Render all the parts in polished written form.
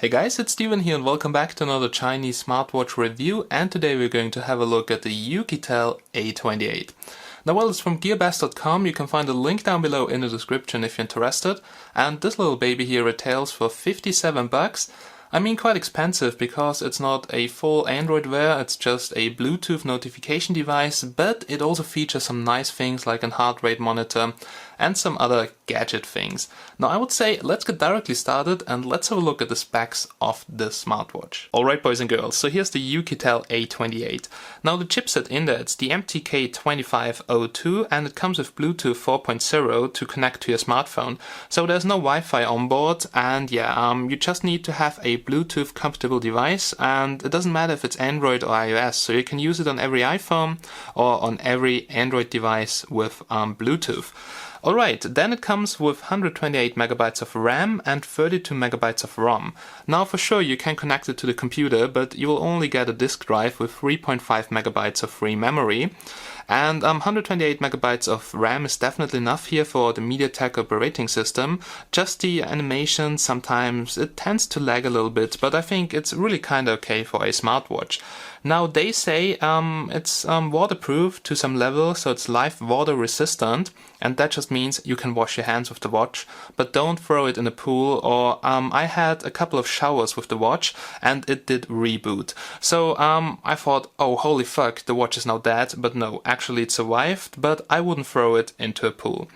Hey guys, it's Steven here and welcome back to another Chinese smartwatch review, and today we're going to have a look at the Oukitel A28. Now well, it's from gearbest.com, you can find a link down below in the description if you're interested, and this little baby here retails for 57 bucks. I mean quite expensive because it's not a full Android Wear, it's just a Bluetooth notification device, but it also features some nice things like a heart rate monitor and some other gadget things. Now I would say let's get directly started and let's have a look at the specs of this smartwatch. Alright boys and girls, so here's the Oukitel A28. Now the chipset in there, it's the MTK2502 and it comes with Bluetooth 4.0 to connect to your smartphone. So there's no Wi-Fi on board, and you just need to have a Bluetooth compatible device, and it doesn't matter if it's Android or iOS, so you can use it on every iPhone or on every Android device with Bluetooth. Alright, then it comes with 128 megabytes of RAM and 32 megabytes of ROM. Now for sure you can connect it to the computer, but you will only get a disk drive with 3.5 megabytes of free memory. And 128 megabytes of RAM is definitely enough here for the MediaTek operating system. Just the animation, sometimes it tends to lag a little bit, but I think it's really kinda okay for a smartwatch. Now they say it's waterproof to some level, so it's live water resistant, and that just means you can wash your hands with the watch, but don't throw it in a pool. Or I had a couple of showers with the watch and it did reboot. So I thought, oh holy fuck, the watch is now dead, but no, actually it survived, but I wouldn't throw it into a pool.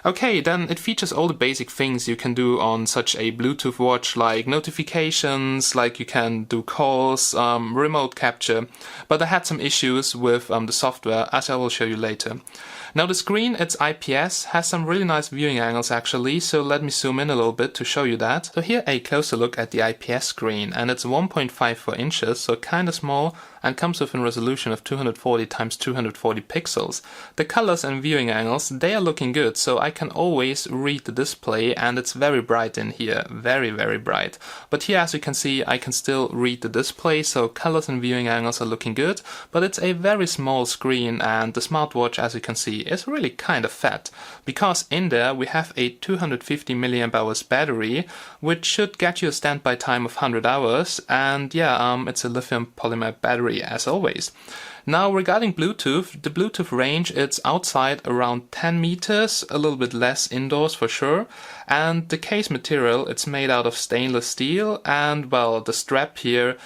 Okay, then it features all the basic things you can do on such a Bluetooth watch, like notifications, like you can do calls, remote capture, but I had some issues with the software, as I will show you later. Now the screen, it's IPS, has some really nice viewing angles actually, so let me zoom in a little bit to show you that. So here a closer look at the IPS screen, and it's 1.54 inches, so kinda small, and comes with a resolution of 240 x 240 pixels. The colors and viewing angles, they are looking good, so I can always read the display, and it's very bright in here, very bright. But here as you can see, I can still read the display, so colors and viewing angles are looking good, but it's a very small screen, and the smartwatch, as you can see, is really kind of fat, because in there we have a 250 mAh battery, which should get you a standby time of 100 hours, and it's a lithium polymer battery as always. Now regarding Bluetooth, the Bluetooth range, it's outside around 10 meters, a little bit less indoors for sure, and the case material, it's made out of stainless steel, and well, the strap here,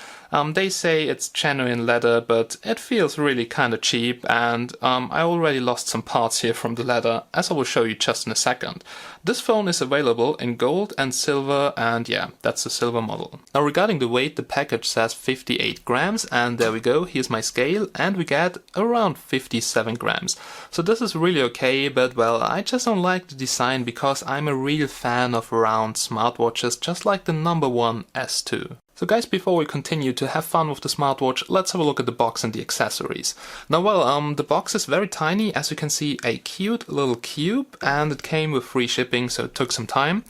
they say it's genuine leather, but it feels really kinda cheap, and I already lost some parts here from the leather, as I will show you just in a second. This phone is available in gold and silver, and that's the silver model. Now regarding the weight, the package says 58 grams, and there we go, here's my scale, and we get around 57 grams. So this is really okay, but well, I just don't like the design because I'm a real fan of round smartwatches, just like the number one S2. So guys, before we continue to have fun with the smartwatch, let's have a look at the box and the accessories. Now well, the box is very tiny, as you can see, a cute little cube, and it came with free shipping, so it took some time.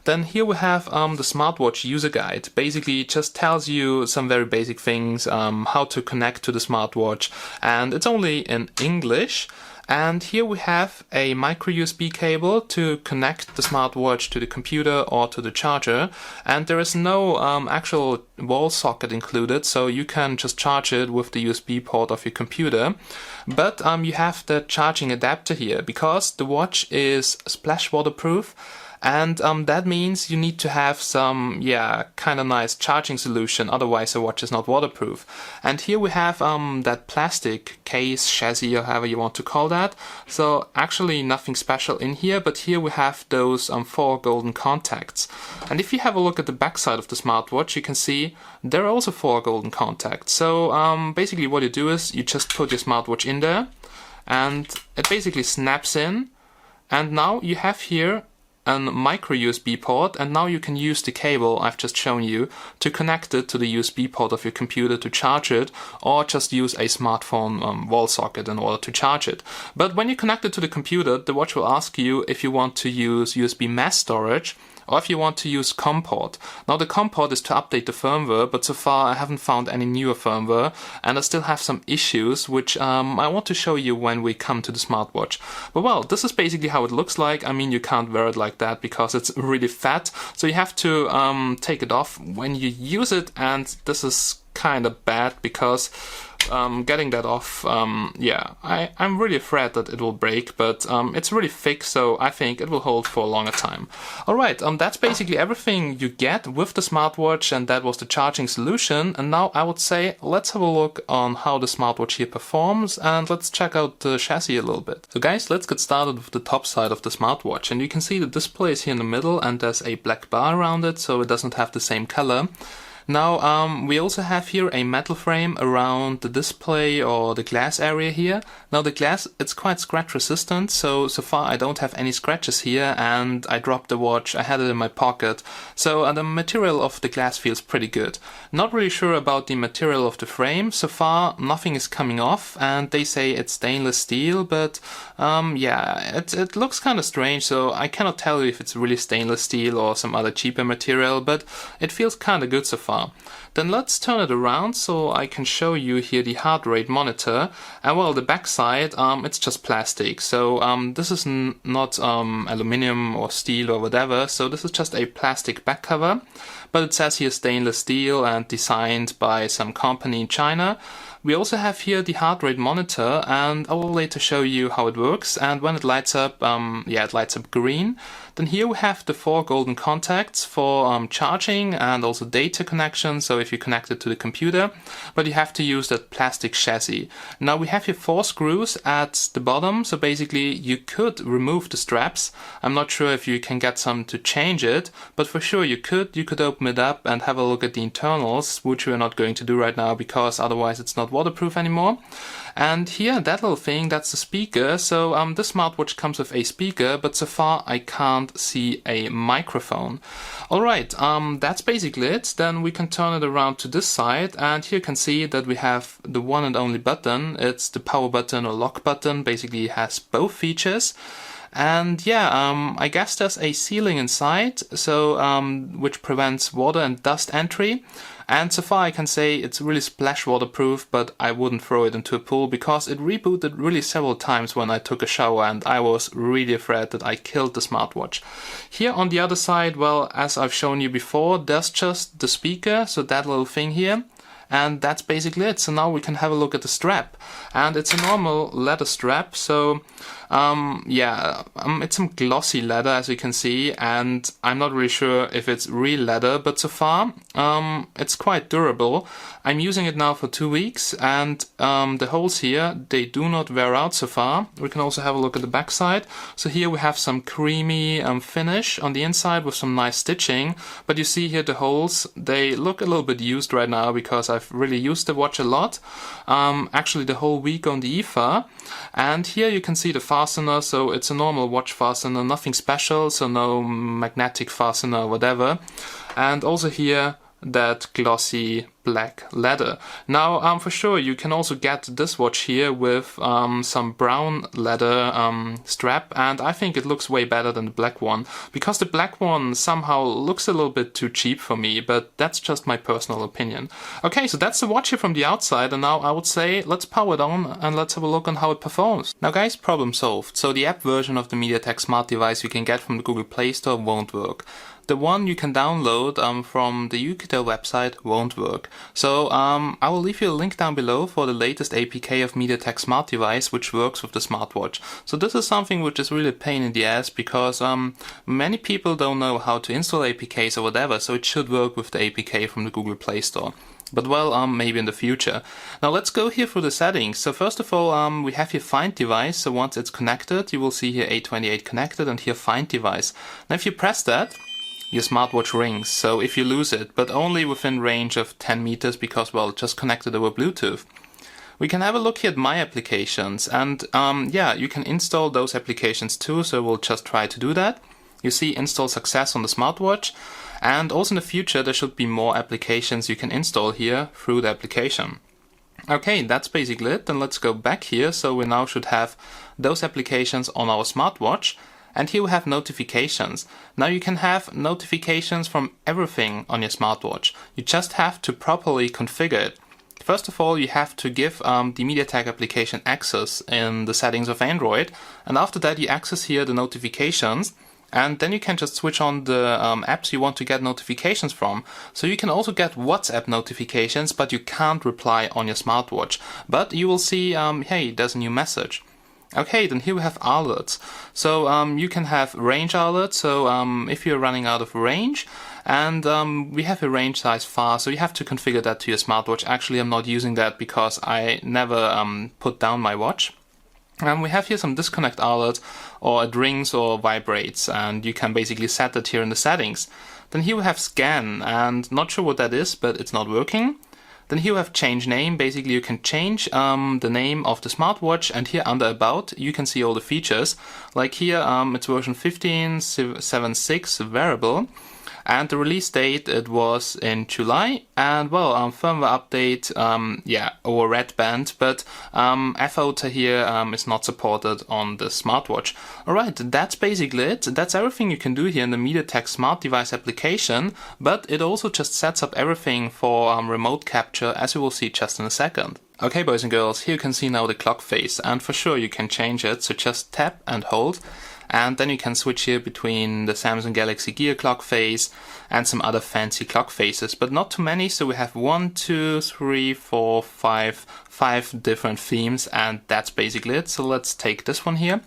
Then here we have the smartwatch user guide. Basically it just tells you some very basic things, how to connect to the smartwatch, and it's only in English. And here we have a micro USB cable to connect the smartwatch to the computer or to the charger, and there is no actual wall socket included, so you can just charge it with the USB port of your computer. But you have the charging adapter here, because the watch is splash waterproof, and that means you need to have some kind of nice charging solution, otherwise the watch is not waterproof. And here we have that plastic case, chassis, or however you want to call that. So actually nothing special in here, but here we have those 4 golden contacts. And if you have a look at the back side of the smartwatch, you can see there are also 4 golden contacts. So basically what you do is you just put your smartwatch in there, and it basically snaps in, and now you have here a micro USB port, and now you can use the cable I've just shown you to connect it to the USB port of your computer to charge it, or just use a smartphone wall socket in order to charge it. But when you connect it to the computer, the watch will ask you if you want to use USB mass storage or if you want to use COM port. Now the COM port is to update the firmware, but so far I haven't found any newer firmware, and I still have some issues which I want to show you when we come to the smartwatch. But well, this is basically how it looks like. I mean, you can't wear it like that because it's really fat, so you have to take it off when you use it, and this is kind of bad because getting that off, yeah, I'm really afraid that it will break, but it's really thick, so I think it will hold for a longer time. Alright, that's basically everything you get with the smartwatch, and that was the charging solution. And now I would say let's have a look on how the smartwatch here performs, and let's check out the chassis a little bit. So guys, let's get started with the top side of the smartwatch, and you can see the display is here in the middle, and there's a black bar around it, so it doesn't have the same color. Now, we also have here a metal frame around the display or the glass area here. Now the glass, it's quite scratch resistant, so far I don't have any scratches here, and I dropped the watch, I had it in my pocket, so the material of the glass feels pretty good. Not really sure about the material of the frame, so far nothing is coming off, and they say it's stainless steel, but yeah, it looks kind of strange, so I cannot tell you if it's really stainless steel or some other cheaper material, but it feels kind of good so far. Then let's turn it around so I can show you here the heart rate monitor. And well, the back side, it's just plastic, so this is not aluminium or steel or whatever, so this is just a plastic back cover, but it says here stainless steel and designed by some company in China. We also have here the heart rate monitor, and I will later show you how it works. And when it lights up, yeah, it lights up green. Then here we have the 4 golden contacts for charging and also data connection, so if you connect it to the computer, but you have to use that plastic chassis. Now we have here 4 screws at the bottom, so basically you could remove the straps. I'm not sure if you can get some to change it, but for sure you could open it up and have a look at the internals, which we're not going to do right now because otherwise it's not waterproof anymore. And here, that little thing, that's the speaker. So this smartwatch comes with a speaker, but so far I can't see a microphone. Alright, that's basically it. Then we can turn it around to this side, and here you can see that we have the one and only button. It's the power button or lock button. Basically it has both features. And yeah, I guess there's a sealing inside, so which prevents water and dust entry. And so far I can say it's really splash waterproof, but I wouldn't throw it into a pool because it rebooted really several times when I took a shower, and I was really afraid that I killed the smartwatch. Here on the other side, well, as I've shown you before, there's just the speaker, so that little thing here. And that's basically it. So now we can have a look at the strap, and it's a normal leather strap, so yeah, it's some glossy leather as you can see, and I'm not really sure if it's real leather, but so far it's quite durable. I'm using it now for 2 weeks, and the holes here, they do not wear out so far. We can also have a look at the back side. So here we have some creamy finish on the inside with some nice stitching, but you see here the holes, they look a little bit used right now because I've really used the watch a lot, actually the whole week on the IFA. And here you can see the fastener, so it's a normal watch fastener, nothing special, so no magnetic fastener or whatever. And also here that glossy black leather. Now for sure you can also get this watch here with some brown leather strap, and I think it looks way better than the black one, because the black one somehow looks a little bit too cheap for me, but that's just my personal opinion. Okay, so that's the watch here from the outside, and now I would say let's power it on and let's have a look on how it performs. Now guys, problem solved. So the app version of the MediaTek smart device you can get from the Google Play Store won't work. The one you can download from the Oukitel website won't work. So I will leave you a link down below for the latest APK of MediaTek smart device which works with the smartwatch. So this is something which is really a pain in the ass because many people don't know how to install APKs or whatever, so it should work with the APK from the Google Play Store. But well, maybe in the future. Now let's go here through the settings. So first of all, we have here Find Device. So once it's connected, you will see here A28 connected and here Find Device. Now if you press that, your smartwatch rings, so if you lose it, but only within range of 10 meters because, well, it just connected over Bluetooth. We can have a look here at My Applications, and yeah, you can install those applications too, so we'll just try to do that. You see install success on the smartwatch, and also in the future there should be more applications you can install here through the application. Okay, that's basically it. Then let's go back here, so we now should have those applications on our smartwatch. And here we have notifications. Now you can have notifications from everything on your smartwatch. You just have to properly configure it. First of all, you have to give the MediaTek application access in the settings of Android, and after that you access here the notifications, and then you can just switch on the apps you want to get notifications from. So you can also get WhatsApp notifications, but you can't reply on your smartwatch. But you will see, hey, there's a new message. Okay, then here we have alerts. So you can have range alerts, so if you're running out of range, and we have a range size far, so you have to configure that to your smartwatch. Actually, I'm not using that because I never put down my watch. We have here some disconnect alerts, or it rings or vibrates, and you can basically set that here in the settings. Then here we have scan, and not sure what that is, but it's not working. Then here we have change name. Basically you can change the name of the smartwatch, and here under about you can see all the features. Like here it's version 15.7.6 variable, and the release date it was in July, and well firmware update over red band, but FOTA here is not supported on the smartwatch. Alright, that's basically it. That's everything you can do here in the MediaTek Smart Device application, but it also just sets up everything for remote capture, as we will see just in a second. Okay, boys and girls, here you can see now the clock face, and for sure you can change it, so just tap and hold. And then you can switch here between the Samsung Galaxy Gear clock face and some other fancy clock faces, but not too many. So we have 1, 2, 3, 4, 5 different themes, and that's basically it. So let's take this one here.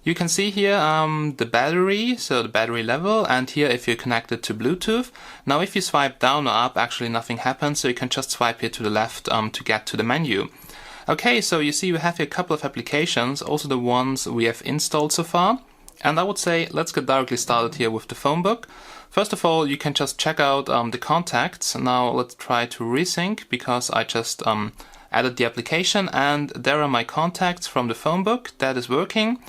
You can see here the battery, so the battery level, and here if you're connected to Bluetooth. Now if you swipe down or up, actually nothing happens, so you can just swipe here to the left to get to the menu. Okay, so you see we have here a couple of applications, also the ones we have installed so far. And I would say let's get directly started here with the phone book. First of all, you can just check out the contacts. Now let's try to resync, because I just added the application, and there are my contacts from the phone book. That is working.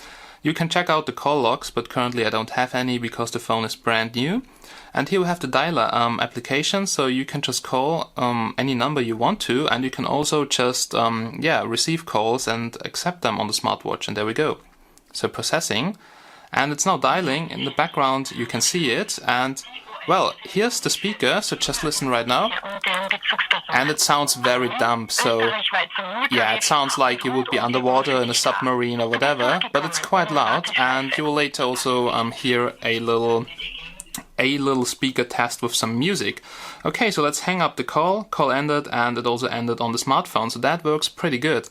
You can check out the call logs, but currently I don't have any because the phone is brand new. And here we have the dialer application, so you can just call any number you want to, and you can also just receive calls and accept them on the smartwatch, and there we go. So processing. And it's now dialing. In the background you can see it, and well, here's the speaker, so just listen right now. And it sounds very dumb, so yeah, it sounds like you would be underwater in a submarine or whatever, but it's quite loud, and you will later also hear a little speaker test with some music. Okay, so let's hang up the call ended, and it also ended on the smartphone, so that works pretty good.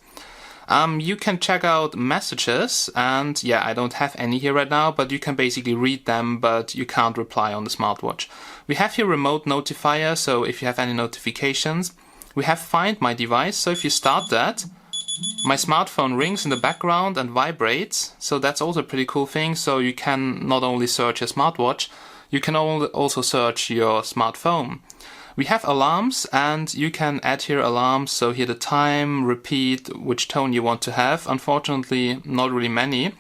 You can check out messages, and yeah, I don't have any here right now, but you can basically read them, but you can't reply on the smartwatch. We have here remote notifier, so if you have any notifications. We have find my device, so if you start that, my smartphone rings in the background and vibrates, so that's also a pretty cool thing. So you can not only search your smartwatch, you can also search your smartphone. We have alarms, and you can add here alarms, so here the time, repeat, which tone you want to have. Unfortunately, not really many.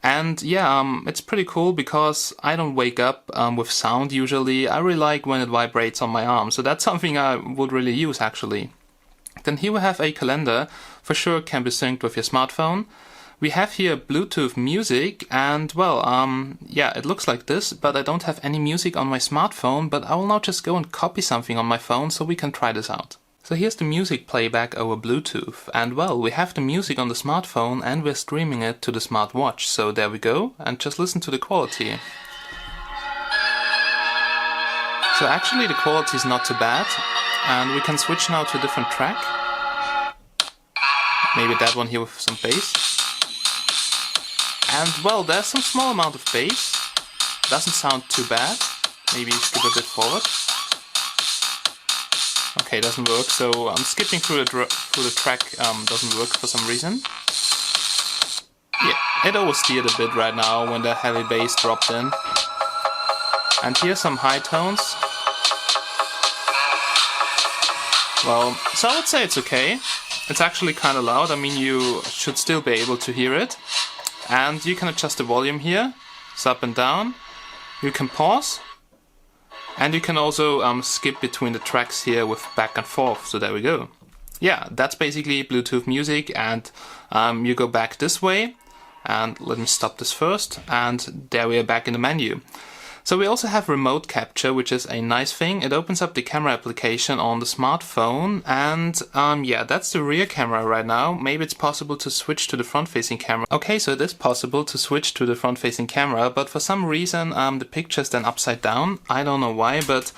And yeah, it's pretty cool because I don't wake up with sound usually. I really like when it vibrates on my arm, so that's something I would really use actually. Then here we have a calendar, for sure can be synced with your smartphone. We have here Bluetooth music, and well, it looks like this, but I don't have any music on my smartphone, but I will now just go and copy something on my phone so we can try this out. So here's the music playback over Bluetooth, and well, we have the music on the smartphone and we're streaming it to the smartwatch, so there we go, and just listen to the quality. So actually the quality is not too bad, and we can switch now to a different track. Maybe that one here with some bass. And well, there's some small amount of bass. Doesn't sound too bad. Maybe skip a bit forward. Okay, doesn't work. So I'm skipping through the track. Doesn't work for some reason. Yeah, it oversteered a bit right now when the heavy bass dropped in. And here's some high tones. Well, so I would say it's okay. It's actually kind of loud. I mean, you should still be able to hear it. And you can adjust the volume here, it's up and down. You can pause, and you can also skip between the tracks here with back and forth, so there we go. Yeah, that's basically Bluetooth music, and you go back this way, And let me stop this first, and there we are back in the menu. So we also have remote capture, which is a nice thing. It opens up the camera application on the smartphone, and yeah, that's the rear camera right now. Maybe it's possible to switch to the front-facing camera. Okay, so it is possible to switch to the front-facing camera, but for some reason the picture is then upside down. I don't know why, but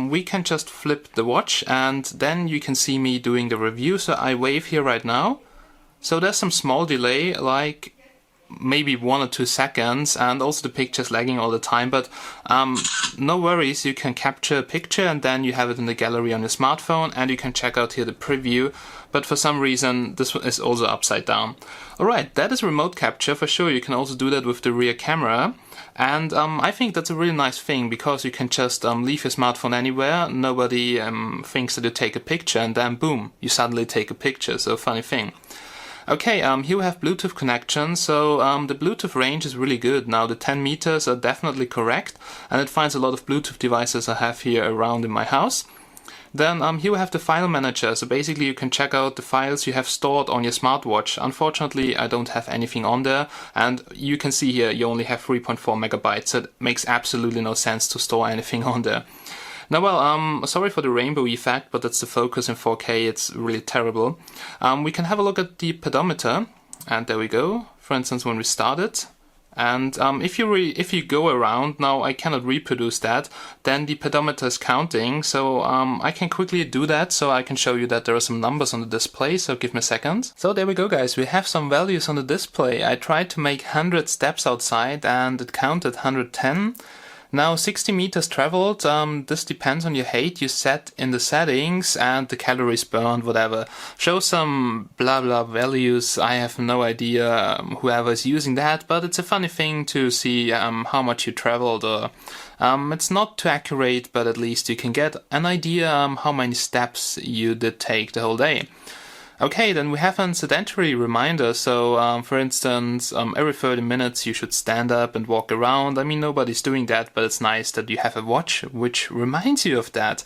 we can just flip the watch, and then you can see me doing the review. So I wave here right now. So there's some small delay, like maybe 1 or 2 seconds, and also the picture's lagging all the time, but no worries, you can capture a picture and then you have it in the gallery on your smartphone, and you can check out here the preview, but for some reason this is also upside down. Alright, that is remote capture for sure. You can also do that with the rear camera, and I think that's a really nice thing, because you can just leave your smartphone anywhere, nobody thinks that you take a picture, and then boom, you suddenly take a picture, so funny thing. Okay, here we have Bluetooth connection, so the Bluetooth range is really good. Now the 10 meters are definitely correct, and it finds a lot of Bluetooth devices I have here around in my house. Then here we have the file manager, so basically you can check out the files you have stored on your smartwatch. Unfortunately, I don't have anything on there, and you can see here you only have 3.4 megabytes, so it makes absolutely no sense to store anything on there. Now, well, sorry for the rainbow effect, but that's the focus in 4K, it's really terrible. We can have a look at the pedometer, and there we go, for instance when we start it. And if you go around, now I cannot reproduce that, then the pedometer is counting, so I can quickly do that, so I can show you that there are some numbers on the display, so give me a second. So there we go guys, we have some values on the display. I tried to make 100 steps outside and it counted 110. Now 60 meters traveled, this depends on your height you set in the settings, and the calories burned, whatever. Show some blah blah values, I have no idea whoever is using that, but it's a funny thing to see how much you traveled. Or it's not too accurate, but at least you can get an idea how many steps you did take the whole day. Okay, then we have an sedentary reminder, so for instance, every 30 minutes you should stand up and walk around. I mean, nobody's doing that, but it's nice that you have a watch which reminds you of that.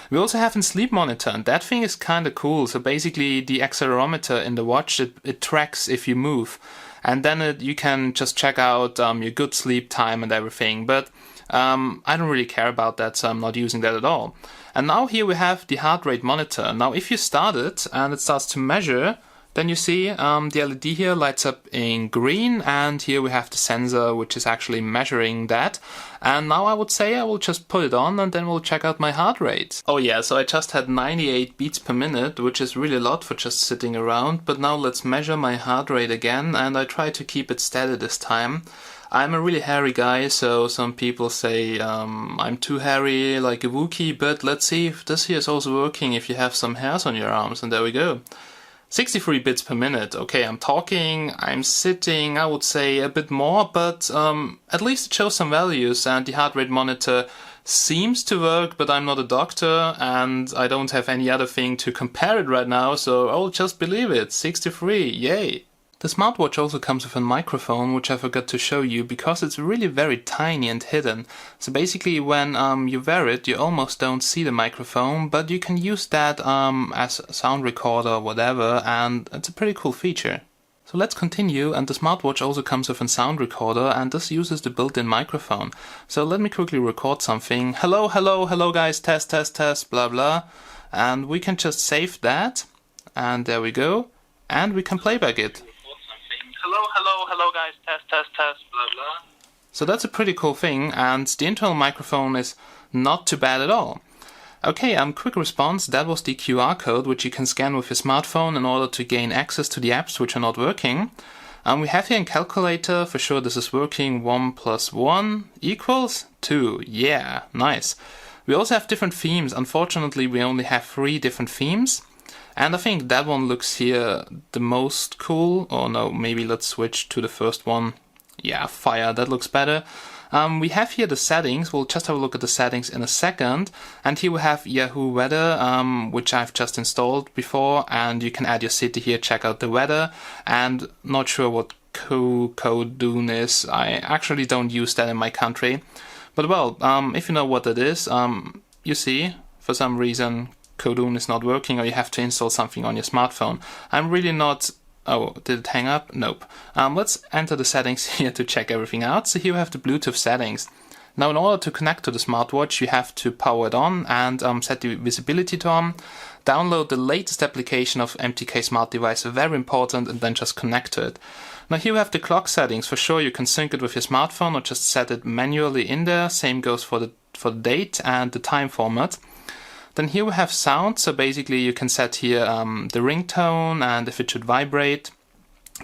We also have a sleep monitor, and that thing is kinda cool. So basically the accelerometer in the watch, it tracks if you move, and then you can just check out your good sleep time and everything, but I don't really care about that, so I'm not using that at all. And now here we have the heart rate monitor. Now if you start it and it starts to measure, then you see the LED here lights up in green, and here we have the sensor which is actually measuring that. And now I would say I will just put it on and then we'll check out my heart rate. Oh yeah, so I just had 98 beats per minute, which is really a lot for just sitting around, but now let's measure my heart rate again, and I try to keep it steady this time. I'm a really hairy guy, so some people say I'm too hairy, like a Wookiee, but let's see if this here is also working if you have some hairs on your arms, and there we go. 63 bits per minute. Okay, I'm talking, I'm sitting, I would say a bit more, but at least it shows some values, and the heart rate monitor seems to work, but I'm not a doctor, and I don't have any other thing to compare it right now, so I'll just believe it. 63, yay! The smartwatch also comes with a microphone, which I forgot to show you, because it's really very tiny and hidden. So basically when you wear it, you almost don't see the microphone, but you can use that as a sound recorder or whatever, and it's a pretty cool feature. So let's continue, and the smartwatch also comes with a sound recorder, and this uses the built-in microphone. So let me quickly record something. Hello, hello, hello guys, test, test, test, blah blah. And we can just save that, and there we go, and we can playback it. Hello, hello, hello guys, test, test, test, blah blah. So that's a pretty cool thing, and the internal microphone is not too bad at all. Okay, quick response, that was the QR code which you can scan with your smartphone in order to gain access to the apps which are not working. We have here a calculator, for sure this is working, 1 + 1 = 2, yeah, nice. We also have different themes, unfortunately we only have 3 different themes. And I think that one looks here the most cool. Oh no, maybe let's switch to the first one. Yeah, fire, that looks better. We have here the settings. We'll just have a look at the settings in a second. And here we have Yahoo Weather, which I've just installed before. And you can add your city here, check out the weather. And not sure what Kowloon is. I actually don't use that in my country. But well, if you know what that is, you see, for some reason, Kowloon is not working, or you have to install something on your smartphone. I'm really not Oh, did it hang up? Nope. Let's enter the settings here to check everything out. So here we have the Bluetooth settings. Now in order to connect to the smartwatch, you have to power it on and set the visibility to on. Download the latest application of MTK Smart Device, very important, and then just connect to it. Now here we have the clock settings. For sure you can sync it with your smartphone or just set it manually in there. Same goes for the date and the time format. Then here we have sound, so basically you can set here the ringtone and if it should vibrate.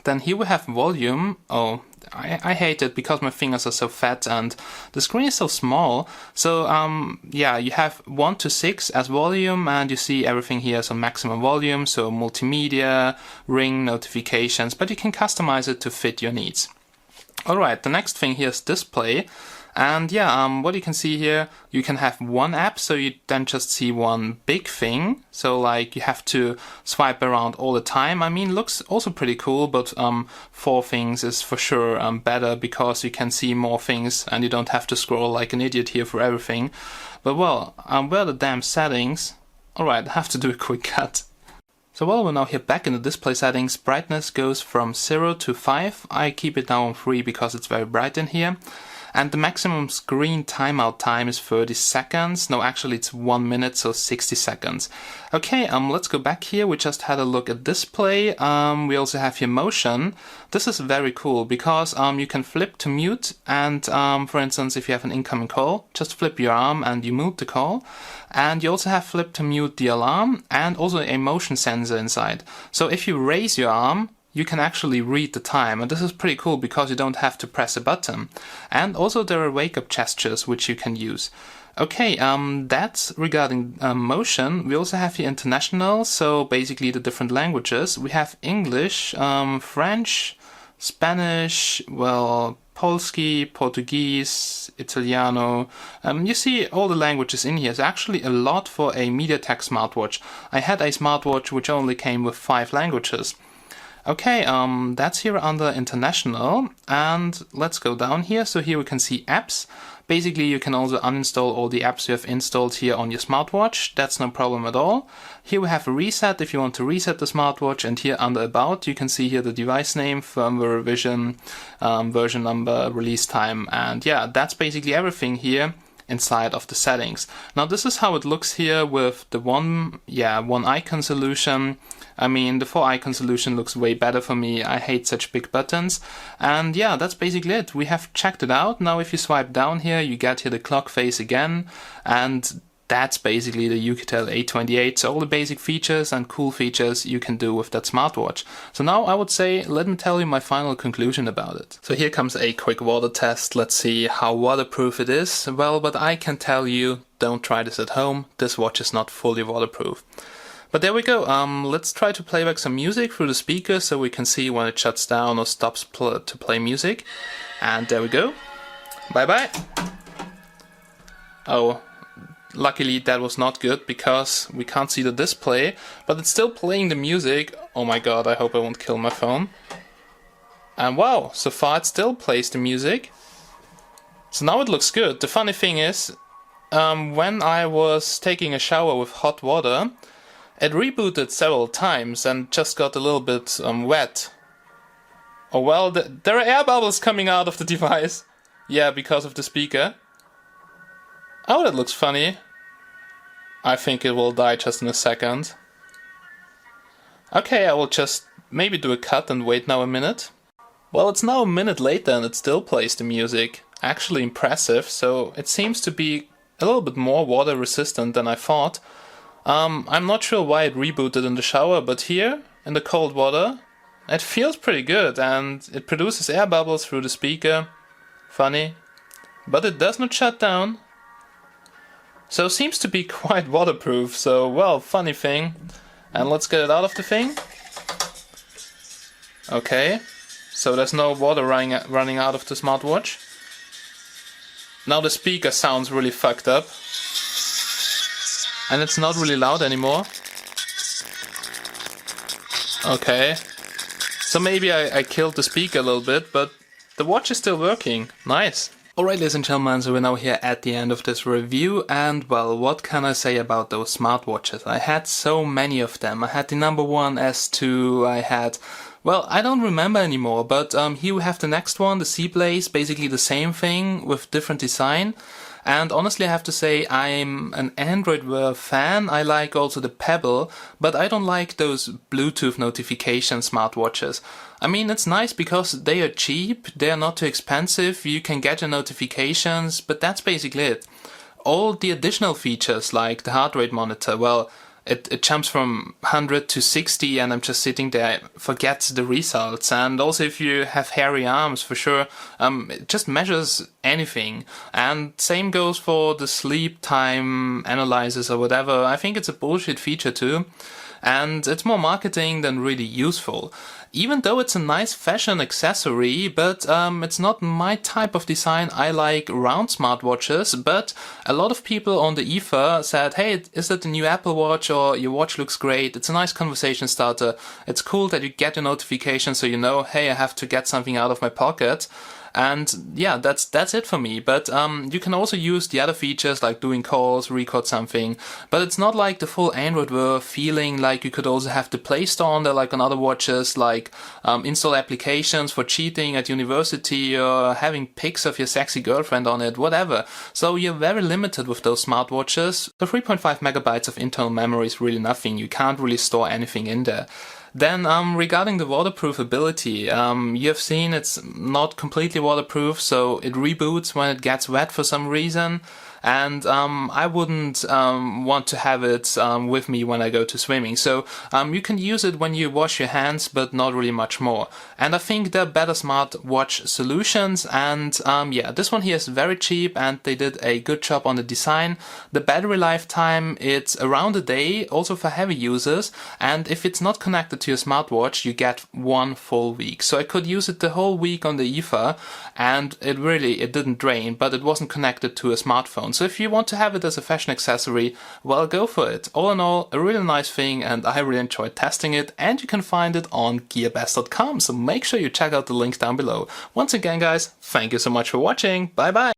Then here we have volume. Oh, I hate it because my fingers are so fat and the screen is so small. So yeah, you have 1 to 6 as volume and you see everything here is on maximum volume, so multimedia, ring, notifications, but you can customize it to fit your needs. Alright, the next thing here is display. And yeah, what you can see here, you can have one app, so you then just see one big thing. So like you have to swipe around all the time. I mean, looks also pretty cool, but 4 things is for sure better because you can see more things and you don't have to scroll like an idiot here for everything. But well, where are the damn settings? Alright, I have to do a quick cut. So while we're now here back in the display settings, brightness goes from 0 to 5. I keep it now on 3 because it's very bright in here. And the maximum screen timeout time is 30 seconds. No, actually it's 1 minute, so 60 seconds. Okay, let's go back here. We just had a look at display. We also have here motion. This is very cool because you can flip to mute and for instance, if you have an incoming call, just flip your arm and you mute the call. And you also have flip to mute the alarm and also a motion sensor inside. So if you raise your arm, you can actually read the time, and this is pretty cool because you don't have to press a button. And also there are wake-up gestures which you can use. Okay, that's regarding motion. We also have here international, so basically the different languages. We have English, French, Spanish, well, Polski, Portuguese, Italiano. You see all the languages in here. It's actually a lot for a MediaTek smartwatch. I had a smartwatch which only came with 5 languages. Okay, that's here under international, and let's go down here. So here we can see apps. Basically, you can also uninstall all the apps you have installed here on your smartwatch. That's no problem at all. Here we have a reset if you want to reset the smartwatch, and here under about you can see here the device name, firmware revision, version number, release time, and yeah, that's basically everything here inside of the settings. Now this is how it looks here with the one icon solution. I mean, the 4 icon solution looks way better for me. I hate such big buttons. And yeah, that's basically it. We have checked it out. Now if you swipe down here, you get here the clock face again. And that's basically the Oukitel A28. So all the basic features and cool features you can do with that smartwatch. So now I would say, let me tell you my final conclusion about it. So here comes a quick water test. Let's see how waterproof it is. Well, but I can tell you, don't try this at home. This watch is not fully waterproof. But there we go. Let's try to play back some music through the speaker so we can see when it shuts down or stops to play music. And there we go. Bye bye. Oh, luckily that was not good because we can't see the display, but it's still playing the music. Oh my god, I hope I won't kill my phone. And wow, so far it still plays the music. So now it looks good. The funny thing is, when I was taking a shower with hot water, it rebooted several times and just got a little bit wet. Oh well, there are air bubbles coming out of the device. Yeah, because of the speaker. Oh, that looks funny. I think it will die just in a second. Okay, I will just maybe do a cut and wait now a minute. Well, it's now a minute later and it still plays the music. Actually impressive, so it seems to be a little bit more water resistant than I thought. I'm not sure why it rebooted in the shower, but here, in the cold water, it feels pretty good and it produces air bubbles through the speaker. Funny. But it does not shut down. So it seems to be quite waterproof, so well, funny thing. And let's get it out of the thing. Okay, so there's no water running out of the smartwatch. Now the speaker sounds really fucked up. And it's not really loud anymore. Okay. So maybe I killed the speaker a little bit, but the watch is still working. Nice. Alright, ladies and gentlemen, so we're now here at the end of this review, and well, what can I say about those smartwatches? I had so many of them. I had the number 1 S2, I had Well, I don't remember anymore, but here we have the next one, the C-Blaze, basically the same thing with different design. And honestly, I have to say I'm an Android Wear fan. I like also the Pebble, but I don't like those Bluetooth notification smartwatches. I mean, it's nice because they are cheap, they are not too expensive, you can get your notifications, but that's basically it. All the additional features like the heart rate monitor, well, it jumps from 100 to 60 and I'm just sitting there, forget the results. And also if you have hairy arms, for sure, it just measures anything. And same goes for the sleep time analyzers or whatever. I think it's a bullshit feature too. And it's more marketing than really useful. Even though it's a nice fashion accessory, but it's not my type of design. I like round smartwatches, but a lot of people on the ether said, hey, is that the new Apple Watch, or your watch looks great, it's a nice conversation starter, it's cool that you get a notification so you know, hey, I have to get something out of my pocket. And yeah, that's it for me. But you can also use the other features like doing calls, record something. But it's not like the full Android Wear feeling. Like you could also have the Play Store on there, like on other watches, like install applications for cheating at university or having pics of your sexy girlfriend on it, whatever. So you're very limited with those smartwatches. The 3.5 megabytes of internal memory is really nothing. You can't really store anything in there. Then regarding the waterproof ability, you have seen it's not completely waterproof, so it reboots when it gets wet for some reason. And I wouldn't want to have it with me when I go to swimming. So you can use it when you wash your hands, but not really much more. And I think there are better smartwatch solutions. And yeah, this one here is very cheap and they did a good job on the design. The battery lifetime, it's around a day, also for heavy users. And if it's not connected to your smartwatch, you get 1 full week. So I could use it the whole week on the ether, and it didn't drain, but it wasn't connected to a smartphone. So if you want to have it as a fashion accessory, well, go for it. All in all, a really nice thing, and I really enjoyed testing it, and you can find it on gearbest.com, so make sure you check out the link down below. Once again, guys, thank you so much for watching. Bye bye!